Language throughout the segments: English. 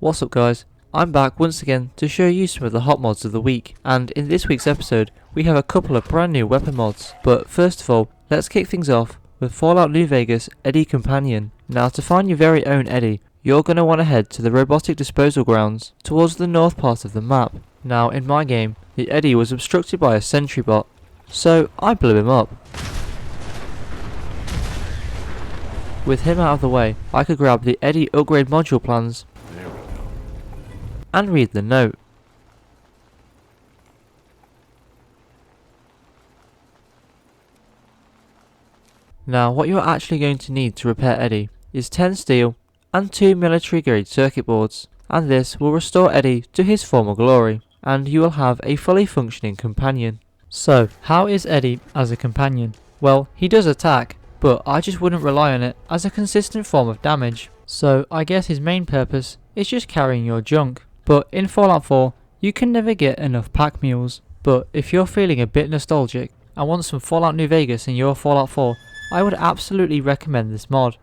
What's up guys, I'm back once again to show you some of the hot mods of the week, and in this week's episode we have a couple of brand new weapon mods. But first of all, let's kick things off with Fallout New Vegas Eddy Companion. Now to find your very own Eddy, you're going to want to head to the robotic disposal grounds towards the north part of the map. Now in my game, the Eddy was obstructed by a sentry bot, so I blew him up. With him out of the way, I could grab the Eddy upgrade module plans and read the note. Now what you're actually going to need to repair Eddy is 10 steel and 2 military grade circuit boards, and this will restore Eddy to his former glory, and you will have a fully functioning companion. So how is Eddy as a companion? Well, he does attack, but I just wouldn't rely on it as a consistent form of damage, so I guess his main purpose is just carrying your junk. But in Fallout 4, you can never get enough pack mules. But if you're feeling a bit nostalgic and want some Fallout New Vegas in your Fallout 4, I would absolutely recommend this mod.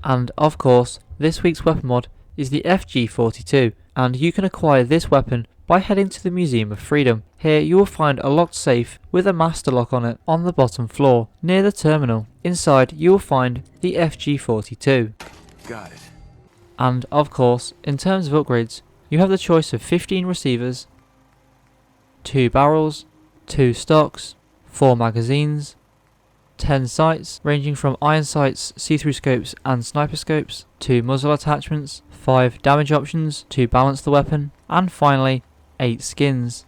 And of course, this week's weapon mod is the FG42, and you can acquire this weapon by heading to the Museum of Freedom. Here you will find a locked safe with a master lock on it on the bottom floor near the terminal. Inside you will find the FG42. Got it. And of course, in terms of upgrades, you have the choice of 15 receivers, 2 barrels, 2 stocks, 4 magazines, 10 sights ranging from iron sights, see-through scopes and sniper scopes, 2 muzzle attachments, 5 damage options to balance the weapon, and finally 8 skins.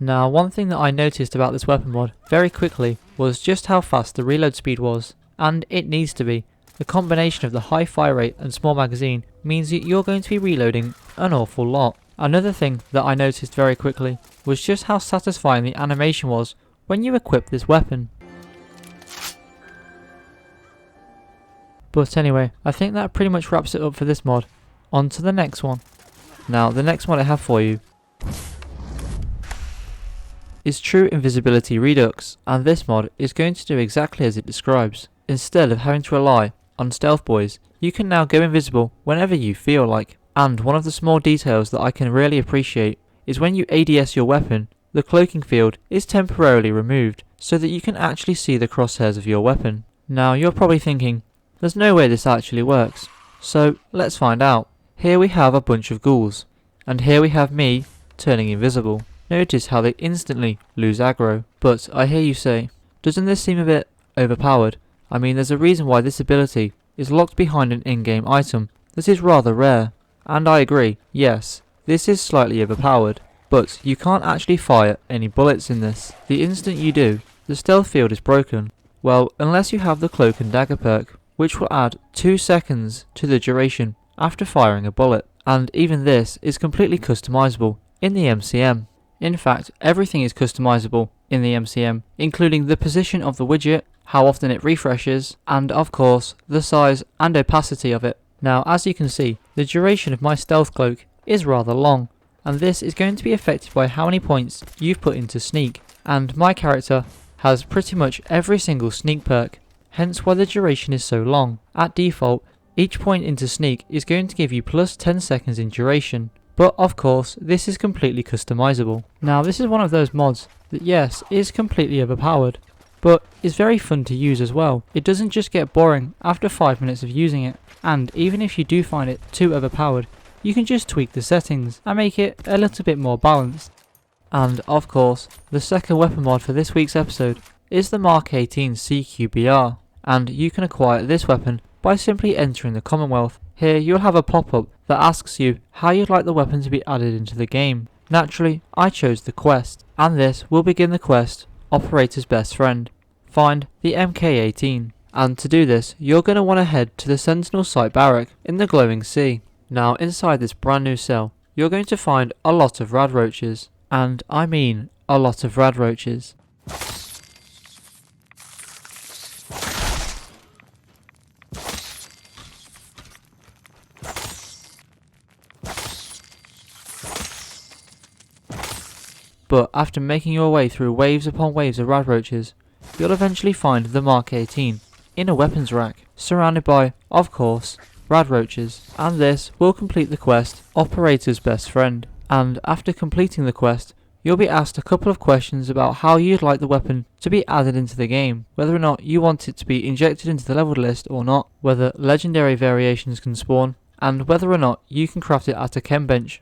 Now one thing that I noticed about this weapon mod very quickly was just how fast the reload speed was, and it needs to be. The combination of the high fire rate and small magazine means that you're going to be reloading an awful lot. Another thing that I noticed very quickly was just how satisfying the animation was when you equip this weapon. But anyway, I think that pretty much wraps it up for this mod. On to the next one. Now the next mod I have for you is True Invisibility Redux, and this mod is going to do exactly as it describes. Instead of having to rely on stealth boys, you can now go invisible whenever you feel like. And one of the small details that I can really appreciate is when you ADS your weapon, the cloaking field is temporarily removed so that you can actually see the crosshairs of your weapon. Now you're probably thinking, there's no way this actually works. So let's find out. Here we have a bunch of ghouls, and here we have me turning invisible. Notice how they instantly lose aggro. But I hear you say, doesn't this seem a bit overpowered? I mean, there's a reason why this ability is locked behind an in-game item that is rather rare. And I agree, yes, this is slightly overpowered, but you can't actually fire any bullets in this. The instant you do, the stealth field is broken. Well, unless you have the cloak and dagger perk, which will add 2 seconds to the duration after firing a bullet. And even this is completely customizable in the MCM. In fact, everything is customizable in the MCM, including the position of the widget, how often it refreshes, and of course, the size and opacity of it. Now, as you can see, the duration of my stealth cloak is rather long, and this is going to be affected by how many points you've put into sneak. And my character has pretty much every single sneak perk, hence why the duration is so long. At default, each point into sneak is going to give you plus 10 seconds in duration, but of course this is completely customizable. Now this is one of those mods that yes, is completely overpowered, but is very fun to use as well. It doesn't just get boring after 5 minutes of using it, and even if you do find it too overpowered, you can just tweak the settings and make it a little bit more balanced. And of course, the second weapon mod for this week's episode is the Mark 18 CQBR, and you can acquire this weapon by simply entering the Commonwealth. Here you'll have a pop-up that asks you how you'd like the weapon to be added into the game. Naturally, I chose the quest, and this will begin the quest, Operator's Best Friend. Find the MK18, and to do this you're going to want to head to the Sentinel Site Barrack in the glowing sea. Now inside this brand new cell, you're going to find a lot of rad roaches, and I mean a lot of rad roaches. But after making your way through waves upon waves of rad roaches, you'll eventually find the Mark 18 in a weapons rack, surrounded by, of course, rad roaches, and this will complete the quest Operator's Best Friend. And after completing the quest, you'll be asked a couple of questions about how you'd like the weapon to be added into the game, whether or not you want it to be injected into the leveled list or not, whether legendary variations can spawn, and whether or not you can craft it at a chem bench.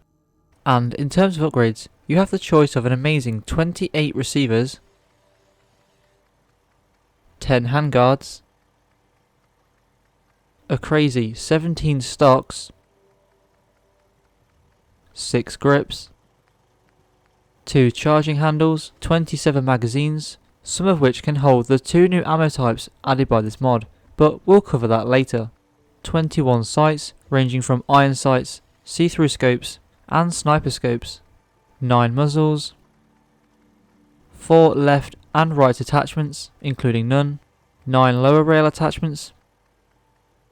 And in terms of upgrades, you have the choice of an amazing 28 receivers, 10 handguards, a crazy 17 stocks, 6 grips, 2 charging handles, 27 magazines, some of which can hold the 2 new ammo types added by this mod, but we'll cover that later, 21 sights ranging from iron sights, see-through scopes and sniper scopes, 9 muzzles, 4 left and right attachments including none, 9 lower rail attachments,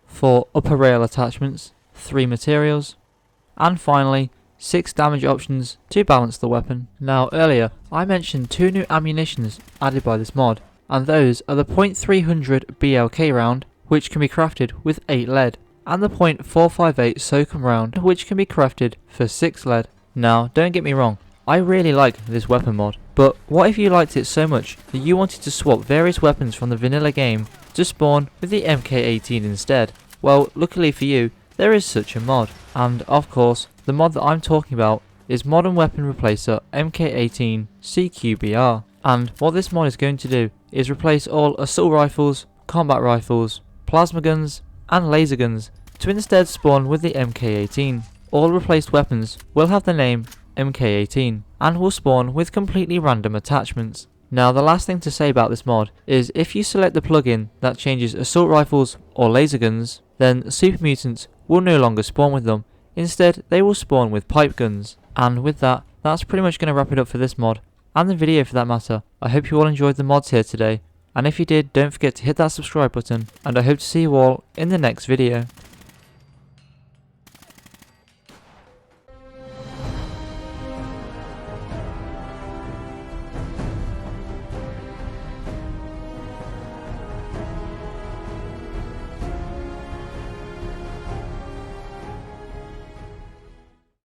4 upper rail attachments, 3 materials, and finally 6 damage options to balance the weapon. Now earlier I mentioned 2 new ammunitions added by this mod, and those are the .300 BLK round, which can be crafted with 8 lead, and the .458 SOCOM round, which can be crafted for 6 lead. Now don't get me wrong, I really like this weapon mod, but what if you liked it so much that you wanted to swap various weapons from the vanilla game to spawn with the MK18 instead? Well, luckily for you, there is such a mod, and of course the mod that I'm talking about is Modern Weapon Replacer MK18 CQBR, and what this mod is going to do is replace all assault rifles, combat rifles, plasma guns and laser guns to instead spawn with the MK18. All replaced weapons will have the name MK18 and will spawn with completely random attachments. Now the last thing to say about this mod is if you select the plugin that changes assault rifles or laser guns, then super mutants will no longer spawn with them. Instead they will spawn with pipe guns. And with that, that's pretty much going to wrap it up for this mod, and the video for that matter. I hope you all enjoyed the mods here today, and if you did, don't forget to hit that subscribe button, and I hope to see you all in the next video.